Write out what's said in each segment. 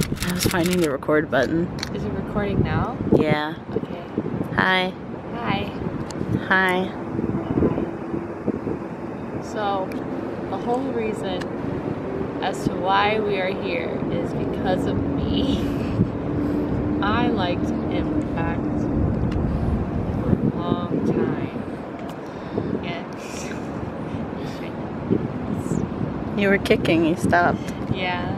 I was finding the record button. Is it recording now? Yeah. Okay. Hi. Hi. Hi. So, the whole reason as to why we are here is because of me. I liked Imfact for a long time. And You were kicking, you stopped. yeah.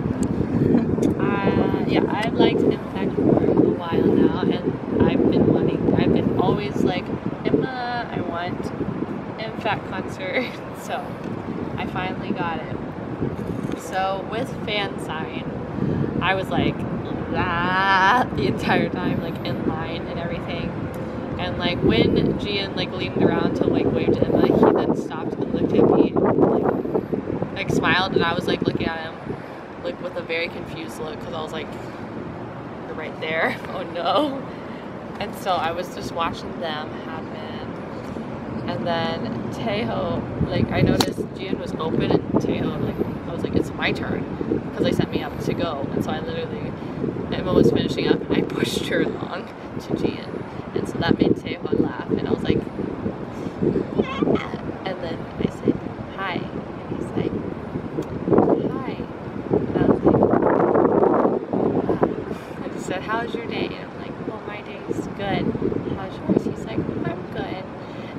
I've liked Imfact for a while now, and I've been always like, Emma, I want Imfact concert. So I finally got it. So with fan sign, I was like that the entire time, like in line and everything. And like when Gian like leaned around to like wave to him, like he then stopped and looked at me and like smiled, and I was like looking at him like with a very confused look because I was like, you're right there. Oh no. And so I was just watching them happen. And then Tejo, like I noticed Gian was open, and Tejo, like I was like, it's my turn, because they sent me up to go. And so I literally, Emma was finishing up and I pushed her along to Gian. And so that made Tejo laugh, and I was like, yeah. And then I said, hi. And he's like, hi. And I was like, wow. I just said, how's your day? And I'm like, well, my day's good. How's yours? He's like, I'm good.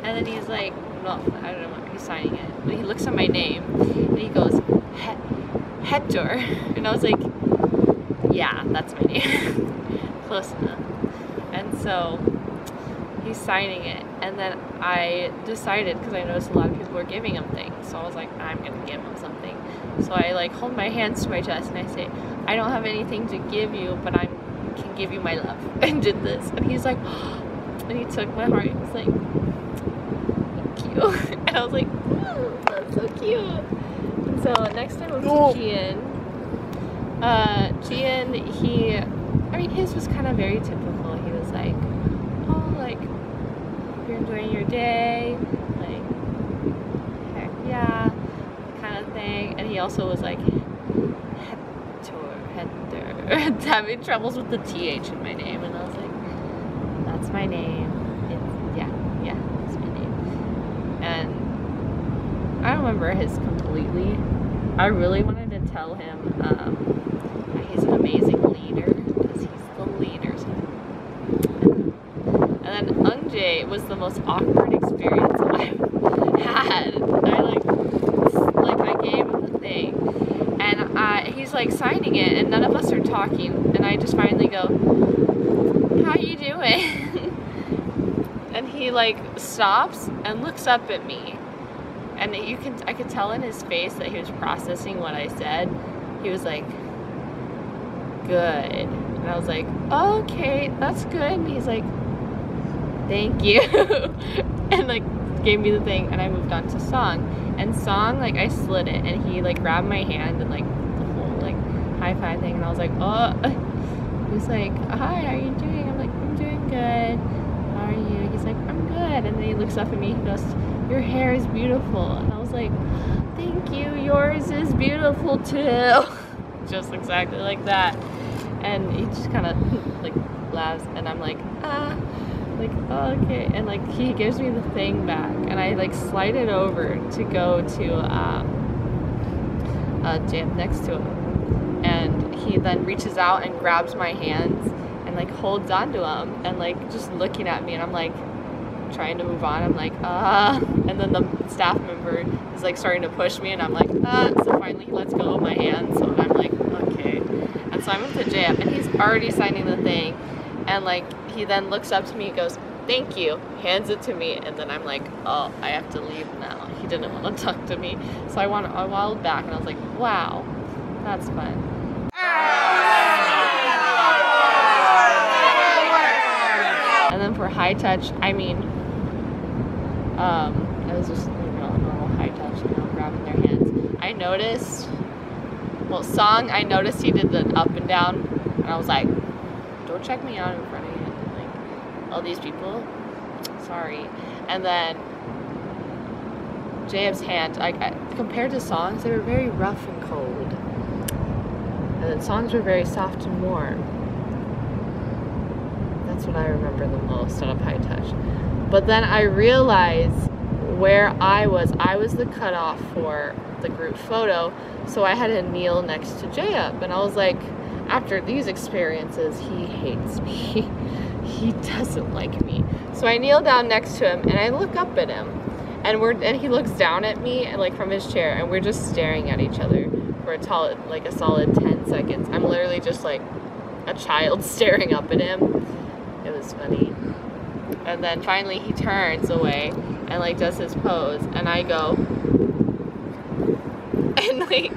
And then he's like, no, I don't know what he's signing it. But he looks at my name and he goes, Hector. And I was like, yeah, that's my name. Close enough. And so he's signing it. And then I decided, because I noticed a lot of people were giving him things. So I was like, I'm going to give him something. So I like hold my hands to my chest and I say, I don't have anything to give you, but I can give you my love. And did this. And he's like, and he took my heart and he was like, and I was like, oh, that's so cute. And so next time it was Gian. Gian, I mean, his was kind of very typical. He was like, oh, like, you're enjoying your day, like, heck yeah, kind of thing. And he also was like, Hector, having troubles with the TH in my name. And I was like, that's my name. Yeah, that's my name. And I don't remember his completely. I really wanted to tell him that he's an amazing leader, because he's the leader. And then Unjay was the most awkward experience I've had. I gave him the thing, and he's like signing it, and none of us are talking, and I just finally go, how you doing? And he like stops and looks up at me, and I could tell in his face that he was processing what I said. He was like, good. And I was like, okay, that's good. And he's like, thank you. And like gave me the thing, and I moved on to song. And song, like I slid it, and he like grabbed my hand and like the whole like high five thing, and I was like, oh. He was like, hi, how are you doing? I'm like, I'm doing good. How are you? He's like, I'm good. And then he looks up at me, he goes, your hair is beautiful. And I was like, thank you, yours is beautiful too. Just exactly like that. And he just kind of like laughs, and I'm like, like, oh, okay. And like he gives me the thing back, and I like slide it over to go to jam next to him, and he then reaches out and grabs my hands and like holds onto them, and like just looking at me, and I'm like trying to move on. I'm like, and then the staff member is like starting to push me, and I'm like, so finally he lets go of my hand, so I'm like, okay. And so I'm into jam, and he's already signing the thing, and like he then looks up to me and goes, thank you, hands it to me, and then I'm like, oh, I have to leave now. He didn't want to talk to me, so I waddled back, and I was like, wow, that's fun. And then for high touch, I mean, it was just, normal high touch, grabbing their hands. I noticed, well, song, I noticed he did the up and down, and I was like, don't check me out in front of you. Like, all these people, sorry. And then JF's hand, compared to songs, they were very rough and cold. And the songs were very soft and warm. That's what I remember the most out of High Touch. But then I realized where I was the cutoff for the group photo, so I had to kneel next to J-Up, and I was like, after these experiences, he hates me. He doesn't like me. So I kneel down next to him, and I look up at him, and he looks down at me, and like from his chair, and we're just staring at each other for a solid 10 seconds. I'm literally just like a child staring up at him. It was funny. And then finally he turns away and like does his pose, and I go, and like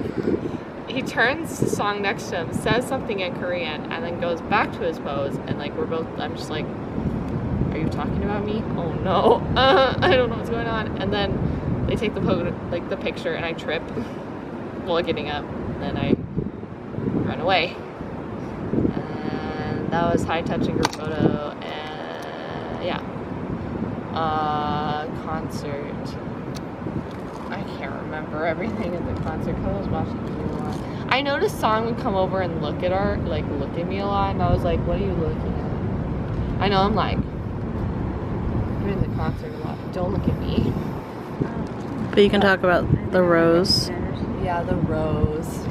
he turns to the song next to him, says something in Korean, and then goes back to his pose, and like I'm just like, are you talking about me? Oh no, I don't know what's going on. And then they take the photo, like the picture, and I trip while getting up, and then I run away. And that was High Touch and group photo, and yeah. Concert. I can't remember everything in the concert because I was watching TV a lot. I noticed Song would come over and look at me a lot, and I was like, what are you looking at? I know, I'm like, you're in the concert a lot, but don't look at me. But you can talk about the rose. Yeah, the rose.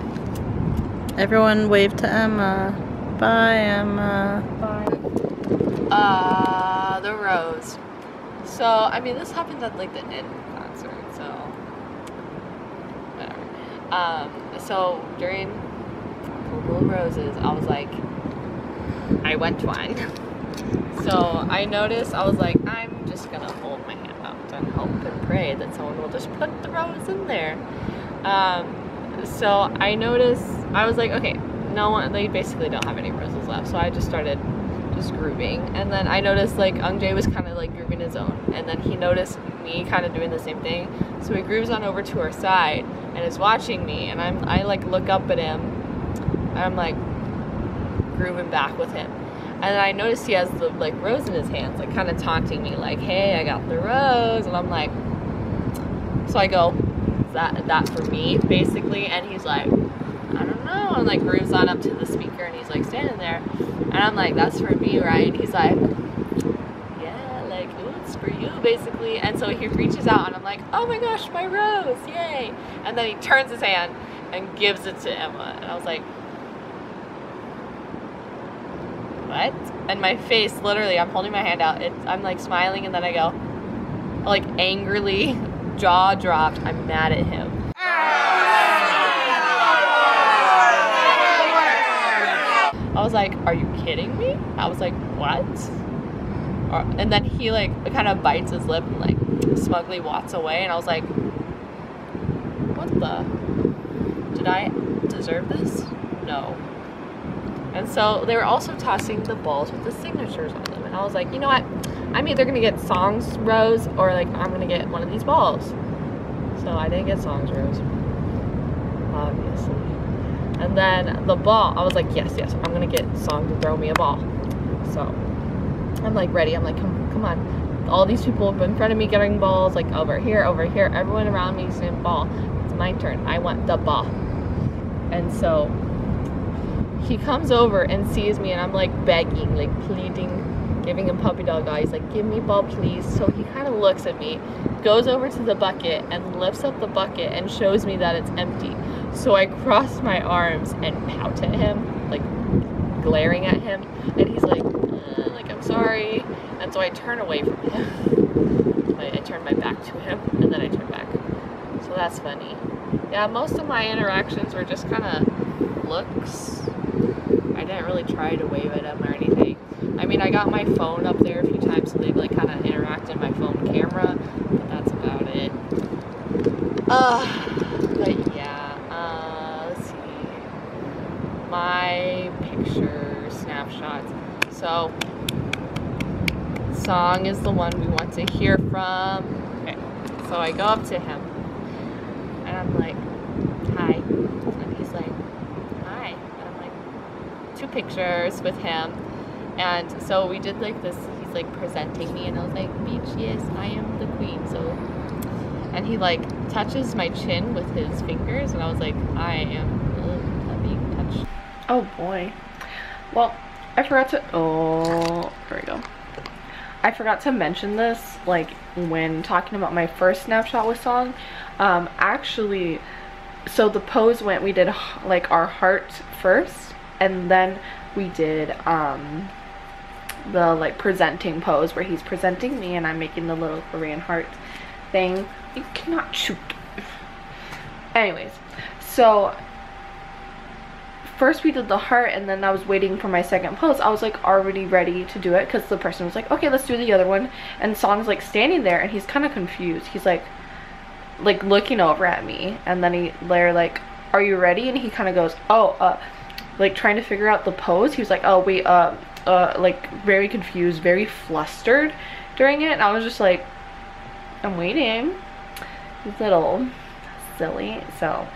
Everyone wave to Emma. Bye, Emma. Bye. The rose. So, I mean, this happened at like the end of the concert, so whatever. So during Purple Roses, I was like, I went one. So I noticed, I was like, I'm just gonna hold my hand out and hope and pray that someone will just put the rose in there. So I noticed, I was like, okay, no one, they basically don't have any roses left, so I just started grooving, and then I noticed like Jae was kind of like grooving his own, and then he noticed me kind of doing the same thing, so he grooves on over to our side and is watching me, and I like look up at him and I'm like grooving back with him, and then I noticed he has the like rose in his hands, like kind of taunting me like, hey, I got the rose, and I'm like, so I go, is that for me basically, and he's like, I don't know, and like grooves on up to the speaker, and he's like standing there, and I'm like, that's for me, right? And he's like, yeah, like, ooh, it's for you, basically. And so he reaches out, and I'm like, oh my gosh, my rose, yay. And then he turns his hand and gives it to Emma. And I was like, what? And my face, literally, I'm holding my hand out. I'm like smiling, and then I go, like angrily, jaw dropped, I'm mad at him. I was like, are you kidding me? I was like, what? And then he like kind of bites his lip and like smugly walks away, and I was like, what the? Did I deserve this? No. And so they were also tossing the balls with the signatures on them, and I was like, you know what? I'm either gonna get Song's rose or like I'm gonna get one of these balls. So I didn't get Song's rose, obviously. And then the ball, I was like, yes, I'm gonna get Song to throw me a ball. So I'm like ready, I'm like, come on. All these people in front of me getting balls, like over here, everyone around me is getting ball. It's my turn, I want the ball. And so he comes over and sees me, and I'm like begging, like pleading, giving him puppy dog eyes, like, give me ball please. So he kind of looks at me, goes over to the bucket and lifts up the bucket and shows me that it's empty. So I cross my arms and pout at him, like glaring at him, and he's like I'm sorry. And so I turn away from him. I turn my back to him, and then I turn back. So that's funny. Yeah, most of my interactions were just kind of looks. I didn't really try to wave at him or anything. I mean, I got my phone up there a few times, so they'd like kind of interact in my phone camera, but that's about it. But yeah, let's see. My picture snapshots. So, Song is the one we want to hear from. Okay, so I go up to him, and I'm like, hi, and he's like, hi, and I'm like, 2 pictures with him. And so we did like this, he's like presenting me, and I was like, bitch, yes, I am the queen, so. And he like touches my chin with his fingers, and I was like, I am being touched. Oh boy. Well, I forgot to, oh, there we go. I forgot to mention this, like, when talking about my first snapshot with song. Actually, so the pose went, we did, like, our heart first, and then we did, the, like, presenting pose, where he's presenting me, and I'm making the little Korean heart thing. You cannot shoot. Anyways, so first we did the heart, and then I was waiting for my second pose. I was like already ready to do it because the person was like, okay, let's do the other one. And Song's like standing there, and he's kind of confused. He's like looking over at me, and then they're like, are you ready? And he kind of goes, oh, like trying to figure out the pose. He was like, oh wait, like very confused, very flustered during it. And I was just like, I'm waiting. He's a little silly. So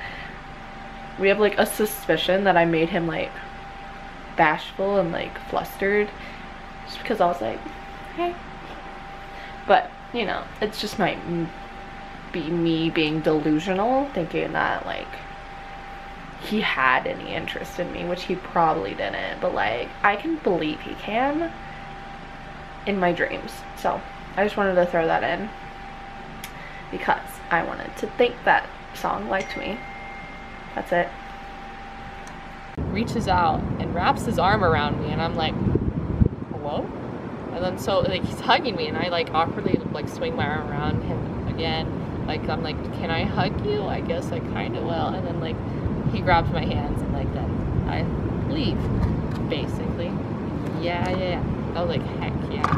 we have like a suspicion that I made him like bashful and like flustered just because I was like, hey. But you know, it's just might be me being delusional, thinking that like he had any interest in me, which he probably didn't, but like I can believe he can in my dreams. So I just wanted to throw that in because I wanted to think that Song liked me. That's it. Reaches out and wraps his arm around me, and I'm like, hello? And then so like he's hugging me, and I like awkwardly like swing my arm around him again. Like I'm like, can I hug you? I guess I kind of will. And then like he grabs my hands, and like then I leave, basically. Yeah. I was like, heck yeah.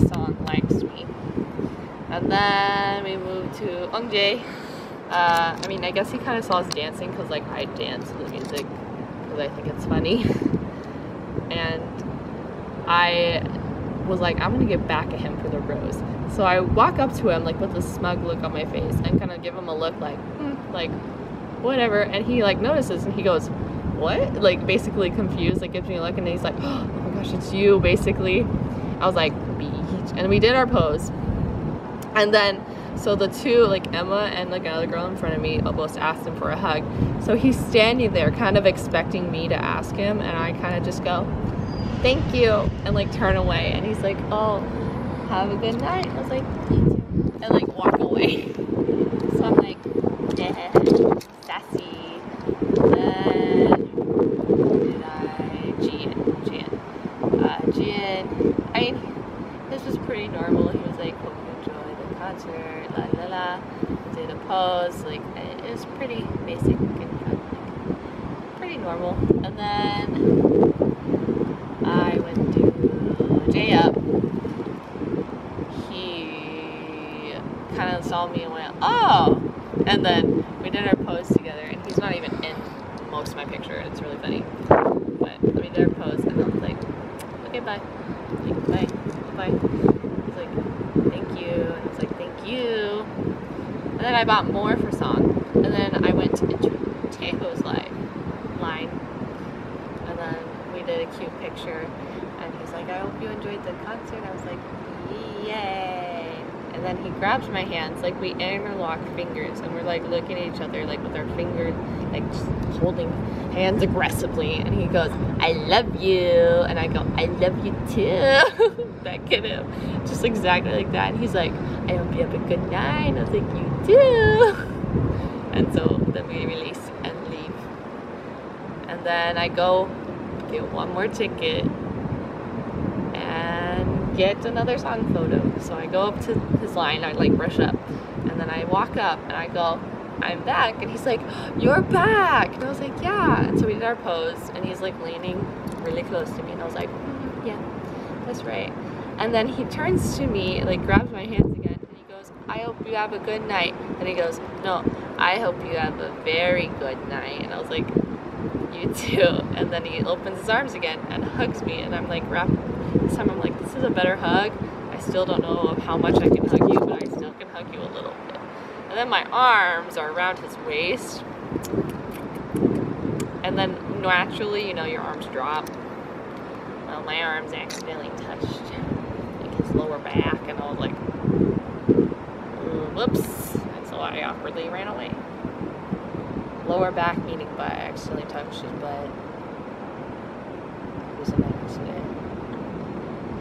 Song likes me. And then we moved to Eungjae. I mean, I guess he kind of saw us dancing because like I dance to the music because I think it's funny. And I was like, I'm gonna get back at him for the rose. So I walk up to him like with a smug look on my face and kind of give him a look like, like whatever. And he like notices, and he goes, what? Like basically confused, like gives me a look, and then he's like, oh my gosh, it's you, basically. I was like, beach. And we did our pose. And then, so the two, like Emma and like another girl in front of me, almost asked him for a hug. So he's standing there kind of expecting me to ask him, and I kind of just go, thank you, and like turn away. And he's like, oh, have a good night. I was like, you too. And like walk away. So I'm like, yeah, sassy. Then did I? Jian. I mean, this was pretty normal. He was like, hope you enjoy the concert, la la la. Did a pose, like it was pretty basic and like pretty normal. And then I went to J Up. He kind of saw me and went, oh! And then we did our pose together, and he's not even in most of my picture. It's really funny. But we did our pose, and I was like, okay, bye. Like, bye. He's like, thank you. And I was like, thank you. And then I bought more for Song. And then I went to Taeho's line. And then we did a cute picture. And he's like, I hope you enjoyed the concert. I was like, yay. And then he grabs my hands, like we interlock fingers, and we're like looking at each other like with our fingers, like just holding hands aggressively. And he goes, I love you. And I go, I love you too. Back at him. Just exactly like that. And he's like, I hope you have a good night. And I was like, you too. And so then we release and leave. And then I go get one more ticket and get another Song photo. So I go up to his line, I like rush up, and then I walk up and I go, I'm back. And he's like, you're back. And I was like, yeah. And so we did our pose, and he's like leaning really close to me, and I was like, yeah, that's right. And then he turns to me, like grabs my hands again, and he goes, I hope you have a good night. And he goes, no, I hope you have a very good night. And I was like, you too. And then he opens his arms again and hugs me, and I'm like, this time I'm like, this is a better hug. I still don't know how much I can hug you, but I still can hug you a little bit. And then my arms are around his waist, and then naturally, you know, your arms drop. Well, my arms accidentally touched like his lower back, and I was like, whoops. And so I awkwardly ran away. lower back meeting butt. I accidentally touched his butt. It was an accident.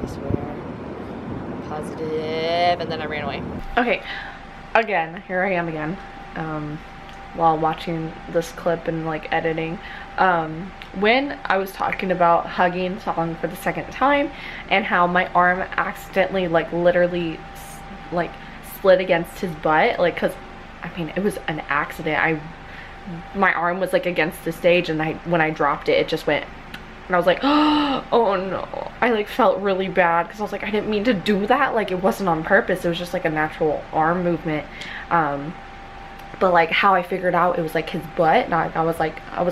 I swear. I'm positive. And then I ran away. Okay, again, here I am again. While watching this clip and like editing. When I was talking about hugging Song for the second time and how my arm accidentally like literally like slid against his butt, like, cause I mean it was an accident. My arm was like against the stage, and when I dropped it, it just went, and I was like, oh no. I like felt really bad because I was like, I didn't mean to do that. Like, it wasn't on purpose. It was just like a natural arm movement. But like how I figured out it was like his butt, not I was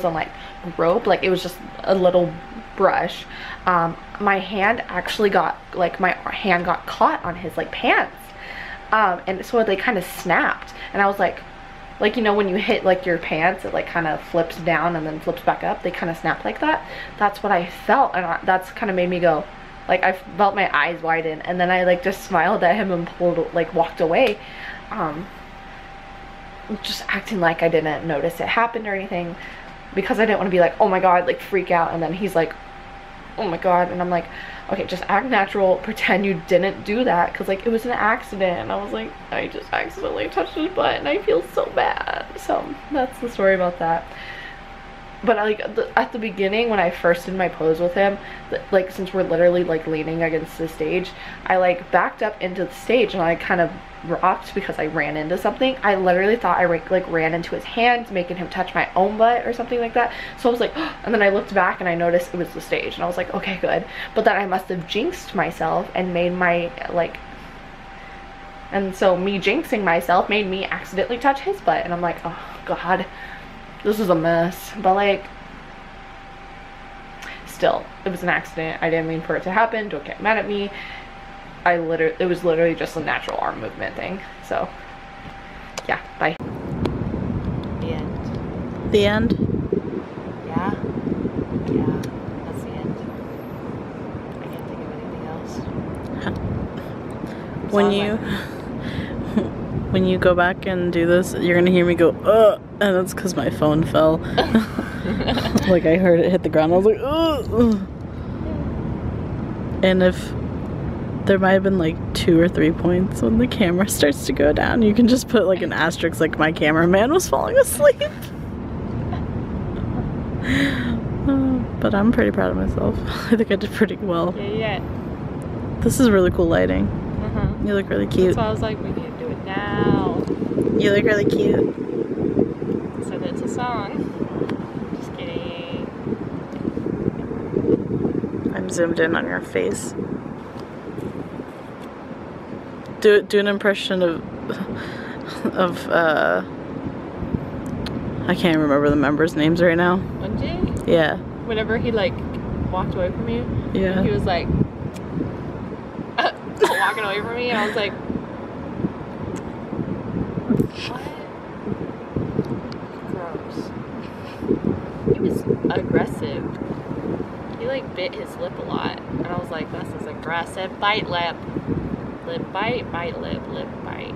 on like rope, like it was just a little brush. My hand actually got, like my hand got caught on his like pants, and so they kind of snapped, and I was like you know when you hit like your pants, it like kind of flips down and then flips back up, they kind of snap like that. That's what I felt, and that's kind of made me go, like I felt my eyes widen, and then I like just smiled at him and walked away, just acting like I didn't notice it happened or anything, because I didn't want to be like, oh my god, like freak out, and then he's like, oh my god, and I'm like, okay, just act natural, pretend you didn't do that, because like it was an accident. And I was like, I just accidentally touched his butt and I feel so bad. So that's the story about that. But like at the beginning, when I first did my pose with him, like since we're literally like leaning against the stage, I like backed up into the stage and I kind of rocked because I ran into something. I literally thought I like ran into his hands, making him touch my own butt or something like that. So I was like, oh, and then I looked back and I noticed it was the stage, and I was like, okay, good. But then I must have jinxed myself and made my like, and so me jinxing myself made me accidentally touch his butt, and I'm like, oh god, this is a mess. But like, still, it was an accident. I didn't mean for it to happen. Don't get mad at me. It was literally just a natural arm movement thing. So yeah, bye. The end. The end? Yeah. Yeah, that's the end. I can't think of anything else. When you go back and do this, you're gonna hear me go, and that's because my phone fell. Like I heard it hit the ground. I was like, and if there might have been like 2 or 3 points when the camera starts to go down, you can just put like an asterisk, like my cameraman was falling asleep. But I'm pretty proud of myself. I think I did pretty well. Yeah. This is really cool lighting. You look really cute. That's why I was like, we need to do it now. You look really cute. So that's a song. Just kidding. I'm zoomed in on your face. Do an impression of I can't remember the members' names right now. Unjay? Yeah. Whenever he like walked away from you, yeah, he was like walking away from me, and I was like, what? Gross. He was aggressive. He like bit his lip a lot, and I was like, this is aggressive. Bite lip. Lip bite, bite lip, lip bite.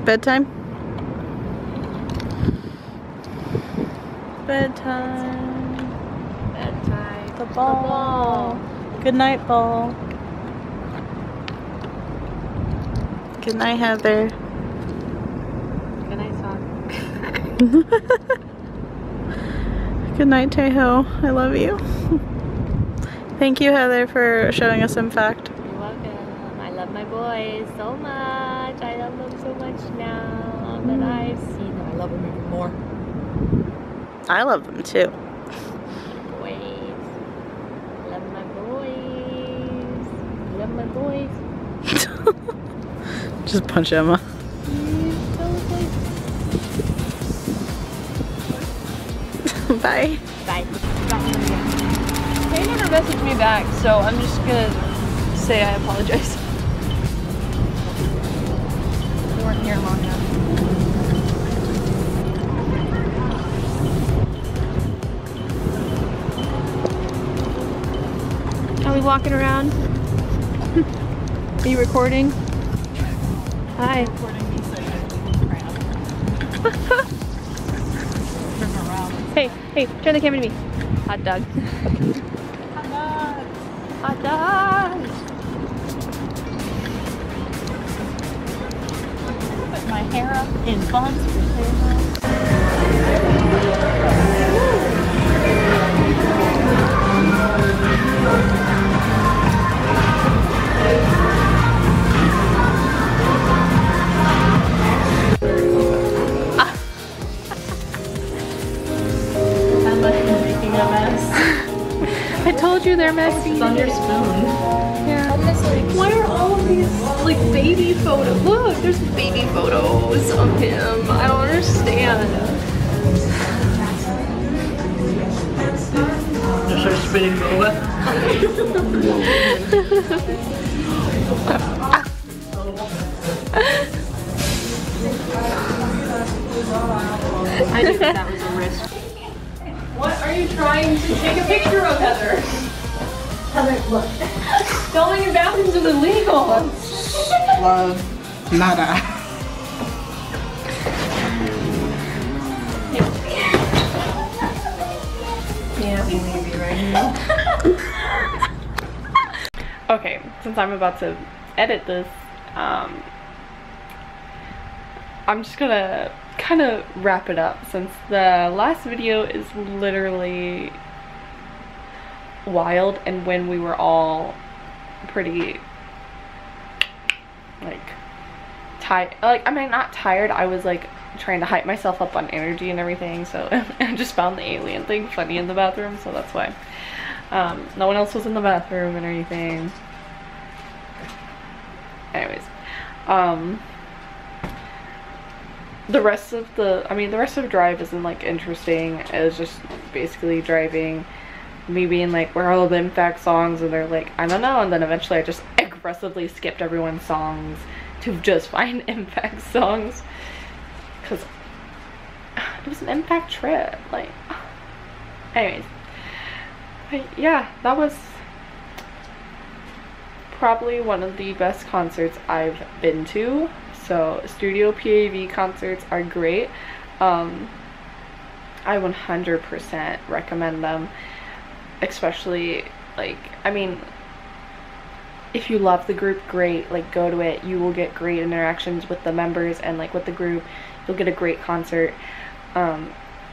Bedtime? Bedtime. Bedtime. The ball. Good night, ball. Good night, Heather. Good night, Sock. Good night, Tejo. I love you. Thank you, Heather, for showing us imfact. You're welcome. I love my boys so much. I love them so much now that I've seen them. I love them even more. I love them too. Boys. Love my boys. Love my boys. Just punch Emma. Bye. Bye. They never messaged me back, so I'm just gonna say I apologize. They weren't here long enough. Are we walking around? Are you recording? Hi. Hey, hey, turn the camera to me. Hot dog. Hot dog. Hot dog. Put my hair up in buns for Taylor. I told you they're messy. It's on your spoon. Yeah. Why are all of these like baby photos? Look, there's baby photos of him. I don't understand. Just start spinning over. I knew that was a risk. What are you trying to take a picture of, Heather? Heather, look. Going in bathrooms is illegal. Love. Nada. Can't believe you right now. Okay, since I'm about to edit this, I'm just gonna kind of wrap it up since the last video is literally wild and when we were all pretty like tired. Like, I mean, not tired, I was like trying to hype myself up on energy and everything, so I just found the alien thing funny in the bathroom, so that's why. No one else was in the bathroom and everything. Anyways, the rest of the drive isn't like interesting. It was just basically driving, me being like, where are all the imfact songs, and they're like, I don't know, and then eventually I just aggressively skipped everyone's songs to just find imfact songs because it was an imfact trip. Like, anyways, yeah, that was probably one of the best concerts I've been to. So Studio PAV concerts are great. I 100% recommend them, especially like, I mean, if you love the group, great, like go to it. You will get great interactions with the members and like with the group. You'll get a great concert.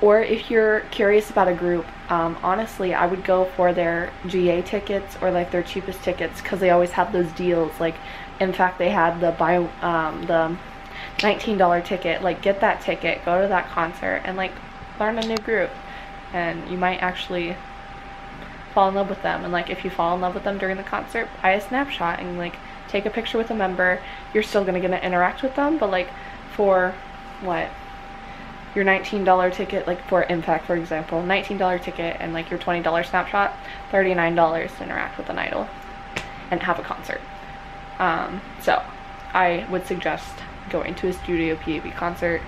Or if you're curious about a group, honestly, I would go for their GA tickets or like their cheapest tickets because they always have those deals. Like, in fact, they had the the $19 ticket. Like, get that ticket, go to that concert, and like learn a new group, and you might actually fall in love with them. And like, if you fall in love with them during the concert, buy a snapshot and like take a picture with a member. You're still gonna interact with them, but like for what? Your $19 ticket, like for imfact, for example, $19 ticket and like your $20 snapshot, $39 to interact with an idol and have a concert. So I would suggest going to a Studio PAV concert.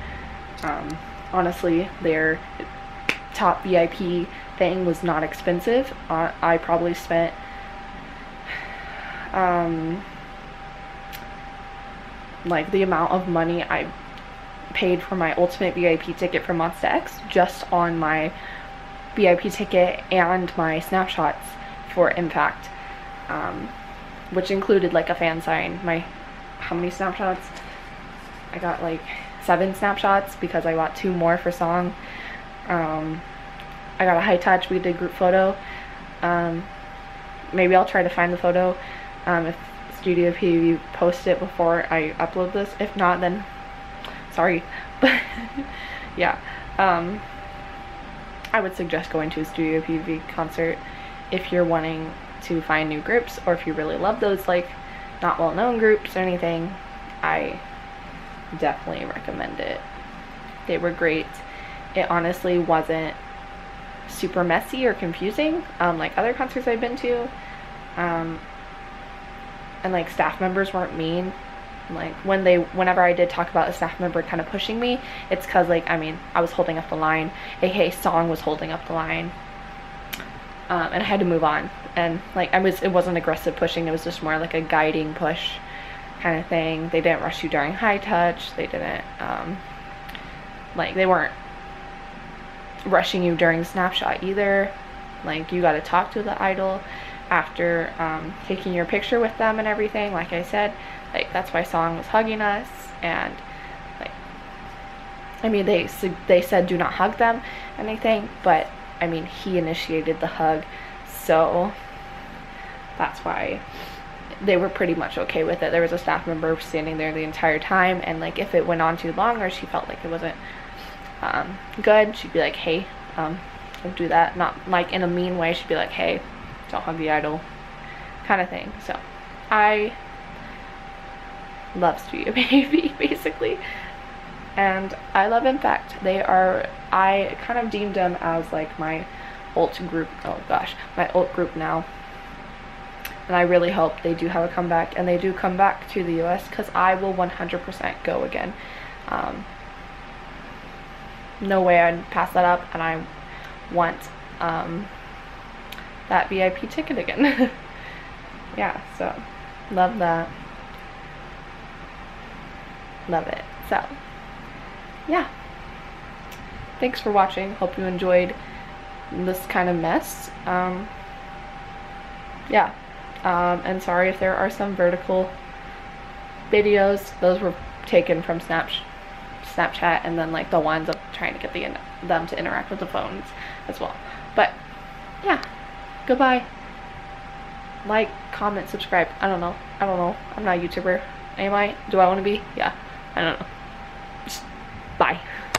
Honestly, their top VIP thing was not expensive. I probably spent like the amount of money I paid for my ultimate VIP ticket for Monsta X just on my VIP ticket and my snapshots for imfact, which included like a fan sign. How many snapshots? I got like 7 snapshots because I bought 2 more for song. I got a high touch. We did group photo. Maybe I'll try to find the photo if Studio PAV post it before I upload this. If not, then sorry. But yeah, I would suggest going to a Studio PAV concert if you're wanting to find new groups, or if you really love those like not well-known groups or anything. I definitely recommend it. They were great. It honestly wasn't super messy or confusing like other concerts I've been to, and like staff members weren't mean. Like whenever I did talk about a staff member kind of pushing me, it's because like, I mean, I was holding up the line, aka song was holding up the line, and I had to move on, and like it wasn't aggressive pushing, it was just more like a guiding push, kind of thing. They didn't rush you during high touch. They didn't, like, they weren't rushing you during snapshot either. Like, you got to talk to the idol after taking your picture with them and everything. Like I said, like, that's why Song was hugging us. And like, I mean, they said do not hug them, anything, but I mean, he initiated the hug, so that's why they were pretty much okay with it. There was a staff member standing there the entire time, and like, if it went on too long or she felt like it wasn't good, she'd be like, hey, don't do that. Not like in a mean way. She'd be like, hey, don't hug the idol, kind of thing. So I love Studio Baby, basically, and I love Imfact. I kind of deemed them as like my alt group. Oh gosh, my alt group now. And I really hope they do have a comeback, and they do come back to the US, because I will 100% go again. No way I'd pass that up, and I want that VIP ticket again. Yeah, so love that. Love it. So yeah, thanks for watching. Hope you enjoyed this kind of mess. Yeah. And sorry if there are some vertical videos. Those were taken from Snapchat, and then like the ones of trying to get them to interact with the phones as well. But yeah, goodbye. Like, comment, subscribe. I don't know. I'm not a YouTuber. Am I? Do I want to be? Yeah. I don't know.